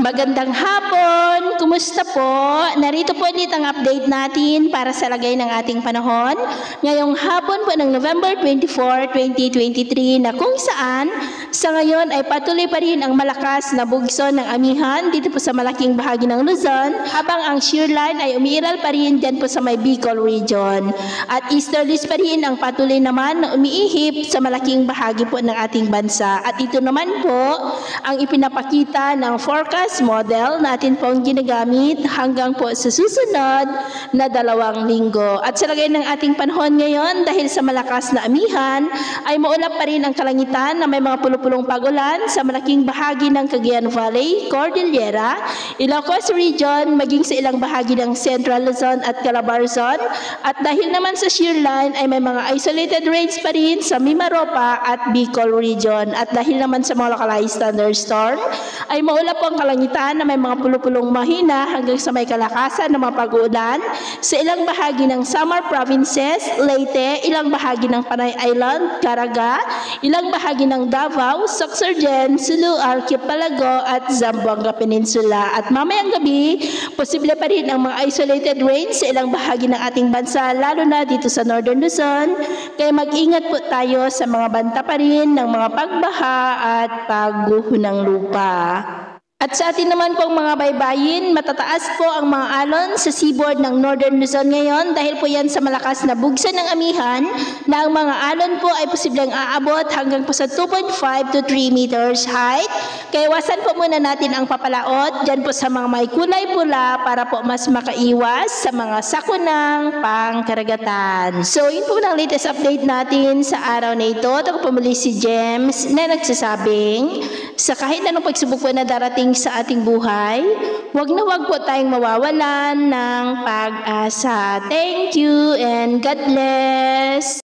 Magandang hapon! Kumusta po? Narito po ulit ang update natin para sa lagay ng ating panahon. Ngayong hapon po ng November 24, 2023 na kung saan sa ngayon ay patuloy pa rin ang malakas na bugso ng amihan dito po sa malaking bahagi ng Luzon habang ang shear line ay umiiral pa rin dyan po sa may Bicol region. At easterlies pa rin ang patuloy naman na umiihip sa malaking bahagi po ng ating bansa. At ito naman po ang ipinapakita ng forecast model natin pong ginagamit hanggang po sa susunod na 2 linggo. At sa lagay ng ating panahon ngayon, dahil sa malakas na amihan, ay maulap pa rin ang kalangitan na may mga pulupulong pag-ulan sa malaking bahagi ng Cagayan Valley, Cordillera, Ilocos Region, maging sa ilang bahagi ng Central Luzon at Calabarzon. At dahil naman sa shear line ay may mga isolated rains pa rin sa Mimaropa at Bicol Region. At dahil naman sa mga localized thunderstorm, ay maulap po ang kalangitan na may mga pulupulong mahina hanggang sa may kalakasan ng mga pag-uulan sa ilang bahagi ng Samar Provinces, Leyte, ilang bahagi ng Panay Island, Caraga, ilang bahagi ng Davao, Sorsogon, Sulu Archipelago at Zamboanga Peninsula. At mamayang gabi, posible pa rin ang mga isolated rains sa ilang bahagi ng ating bansa, lalo na dito sa Northern Luzon. Kaya mag-ingat po tayo sa mga banta pa rin ng mga pagbaha at pagguho ng lupa. At sa atin naman pong mga baybayin, matataas po ang mga alon sa seaboard ng Northern Luzon ngayon dahil po yan sa malakas na bugso ng amihan na ang mga alon po ay posibleng aabot hanggang po sa 2.5 to 3 meters height. Kaya iwasan po muna natin ang papalaot dyan po sa mga may kulay pula para po mas makaiwas sa mga sakunang pangkaragatan. So yun po ang latest update natin sa araw na ito. Ako po muli si James na nagsasabing sa kahit anong pagsubok po na darating sa ating buhay, wag na wag po tayong mawawalan ng pag-asa. Thank you and God bless!